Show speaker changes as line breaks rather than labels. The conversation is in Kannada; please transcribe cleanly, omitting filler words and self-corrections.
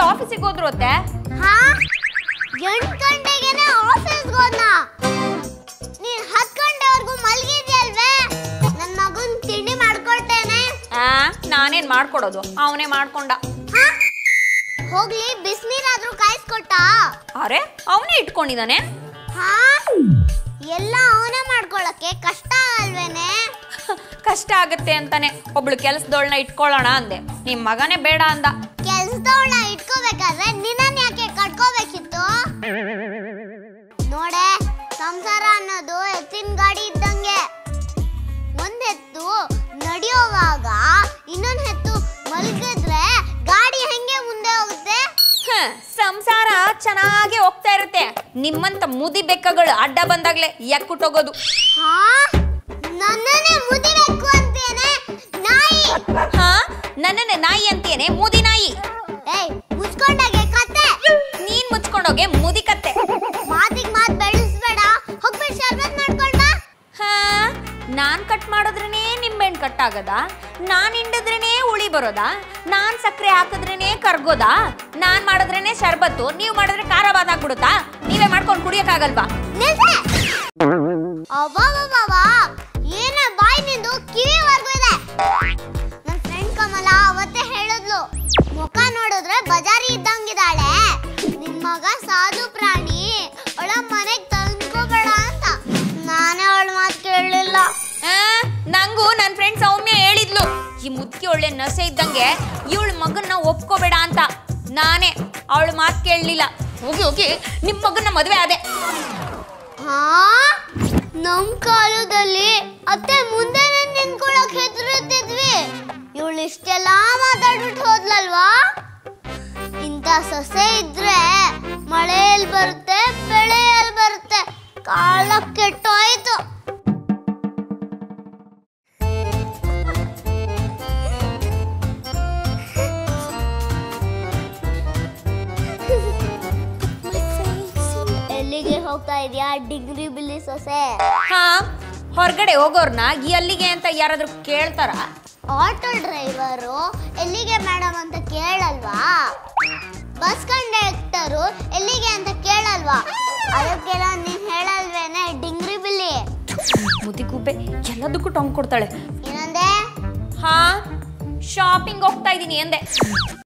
ಆಫೀಸಿಗೆ ಹೋದ್ರು ಅತ್ತೆ?
ಹಾ 8 ಗಂಟೆಗೆನೆ ಆಫೀಸ್ಗೆ ಹೋದ್ನಾ? ನೀನ್ 10 ಗಂಟೆವರೆಗೂ ಮಲಗಿದ್ಯಲ್ವೇ? ನನ್ನ ಮಗನ್ ತಿಂಡಿ ಮಾಡ್ಕೊಡ್ತೇನೆ.
ನಾನೇನ್ ಮಾಡ್ಕೊಡೋದು, ಅವನೇ ಮಾಡ್ಕೊಂಡ.
ಹೋಗ್ಲಿ ಬಿಸಿನೀರಾದ್ರೂ ಕಾಯಿಸ್ಕೊಟ್ಟ?
ಅರೆ ಅವನೇ ಇಟ್ಕೊಂಡಿದ್ದಾನೆ.
ಹಾ ಎಲ್ಲ ಅವನೇ ಮಾಡ್ಕೊಳಕ್ಕೆ ಕಷ್ಟ ಅಲ್ವೇನೆ?
ಕಷ್ಟ ಆಗತ್ತೆ ಅಂತಾನೆ ಒಬ್ಳು ಕೆಲ್ಸದೋಳ್ನ ಇಟ್ಕೊಳ್ಳೋಣ ಅಂದೆ. ನಿಮ್ ಮಗನೇ ಬೇಡ ಅಂದ.
ಕೆಲ್ಸದೋಳ್ನ ಇಟ್ಕೋಬೇಕಾದ್ರೆ ನಿನ್ನನ್ ಯಾಕೆ ಕಟ್ಕೋಬೇಕಿತ್ತು? ನೋಡೆ, ಸಂಸಾರ ಅನ್ನೋದು ಎತ್ತಿನ ಗಾಡಿ ಇದ್ದಂಗೆ. ಒಂದ್ ಎತ್ತು ನಡೆಯುವಾಗ ಇನ್ನೊಂದ್ ಎತ್ತು ಮಲಗಿದ್ರೆ ಗಾಡಿ ಹೆಂಗೆ ಮುಂದೆ ಹೋಗುತ್ತೆ?
ಸಂಸಾರ ಚೆನ್ನಾಗಿ ಹೋಗ್ತಾ ಇರುತ್ತೆ. ನಿಮ್ಮಂತ ಮುದಿ ಬೆಕ್ಕಗಳು ಅಡ್ಡ ಬಂದಾಗ್ಲೆ ಎಕ್ಕುಟ್ಟೋಗೋದು.
ನನ್ನನ್ನೇ ಮುದಿಬೇಕು ಅಂತೇನೆ ನಾಯಿ.
ನನ್ನನ್ನೇ ನಾಯಿ ಅಂತೇನೆ ಮುದಿ ನಾಯಿ.
ಮುಚ್ಕೊಂಡಾಗೆ ಕತ್ತೆ.
ನೀನ್ ಮುಚ್ಕೊಂಡೋಗೆ ಮುದಿ ಕತ್ತೆ.
ಮಾತಿಗೆ ಮಾತು ಬೆಳೆಸ್ಬೇಡ. ಹೋಗ್ಬಿಟ್ಟು ಶರ್ಬತ್ ಮಾಡ್ಕೊಂಡ.
ನಾನ್ ಕಟ್ ಮಾಡಿದ್ರೇನೆ ನಿಂಬೆಹಣ್ಣು ಕಟ್ ಆಗದ? ನಾನ್ ಹಿಂಡಿದ್ರೇನೆ ಹುಳಿ ಬರೋದಾ? ನಾನ್ ಸಕ್ಕರೆ ಹಾಕಿದ್ರೇನೆ ಕರ್ಗೋದಾ? ನಾನ್ ಮಾಡಿದ್ರೇನೆ ಶರ್ಬತ್ತು, ನೀವ್ ಮಾಡಿದ್ರೆ ಖಾರ ಬಾತ್ ಆಗ್ಬಿಡುತ್ತಾ? ನೀವೇ ಮಾಡ್ಕೊಂಡು ಕುಡಿಯಕ್ಕಾಗಲ್ವಾ?
ಏನ ಬಾಯಿ ನಿಂದು ಕಿವಿವರೆಗೂ ಇದೆ. ನನ್ನ ಫ್ರೆಂಡ್ ಕಮಲ ಅವತ್ತೇ ಹೇಳಿದ್ಲು, ಮುಖ ನೋಡಿದ್ರೆ ಬಜಾರಿ ಇದ್ದಂಗಿದ್ದಾಳೆ, ನಿನ್ ಮಗ ಸಾಧು ಪ್ರಾಣಿ, ಅವಳ ಮನೆಗ್ ತಂದ್ಕೋಬೇಡ ಅಂತ. ನಾನೇ ಅವಳ ಮಾತು ಕೇಳಲಿಲ್ಲ.
ನಂಗೂ ನನ್ ಫ್ರೆಂಡ್ ಸೌಮ್ಯ ಹೇಳಿದ್ಲು, ಈ ಮುದ್ಕಿ ಒಳ್ಳೆ ನಸೆ ಇದ್ದಂಗೆ ಇವಳ ಮಗನ್ನ ಒಪ್ಕೋಬೇಡ ಅಂತ. ನಾನೇ ಅವಳ ಮಾತು ಕೇಳಲಿಲ್ಲ. ಹೋಗಿ ಹೋಗಿ ನಿಮ್ ಮಗನ್ನ ಮದುವೆ ಆದೆ.
ನಮ್ ಕಾಲದಲ್ಲಿ ಅತ್ತೆ ಮುಂದೆನೆ ನಿಂತ್ಕೊಳಕ್ ಹೆದರುತ್ತಿದ್ವಿ. ಇವಳು ಇಷ್ಟೆಲ್ಲ ಮಾತಾಡ್ಬಿಟ್ಟು ಹೋದ್ಲಲ್ವಾ? ಇಂಥ ಸೊಸೆ ಇದ್ರೆ ಮಳೆ ಎಲ್ಲಿ ಬರುತ್ತೆ, ಬೆಳೆ ಎಲ್ಲಿ ಬರುತ್ತೆ? ಕಾಲ ಕೆಟ್ಟೋಯ್ತು. ಎಲ್ಲಿಗೆ ಹೋಗ್ತಾ ಇದೀಯಾ ಡಿಗ್ರಿ ಬಿಲ್ಲಿ ಸೊಸೆ?
ಹೊರಗಡೆ ಹೋಗೋರ್ನ ಎಲ್ಲಿಗೆ ಅಂತ ಯಾರಾದ್ರೂ ಕೇಳ್ತಾರ?
ಆಟೋ ಡ್ರೈವರು ಎಲ್ಲಿಗೆ ಮೇಡಮ್ ಅಂತ ಕೇಳಲ್ವಾ? ಬಸ್ ಕಂಡಕ್ಟರು ಎಲ್ಲಿಗೆ ಅಂತ ಕೇಳಲ್ವಾ? ಅದಕ್ಕೆಲ್ಲ ನೀನ್ ಹೇಳಲ್ವೇನೆ ಡಿಂಗ್ರಿ ಬಿಲ್ಲಿ?
ಮುದಿಗುಬ್ಬೆ ಎಲ್ಲದಕ್ಕೂ ಟೊಂಗ್ ಕೊಡ್ತಾಳೆ.
ಏನಂದೆ?
ಶಾಪಿಂಗ್ ಹೋಗ್ತಾ ಇದೀನಿ ಎಂದೆ.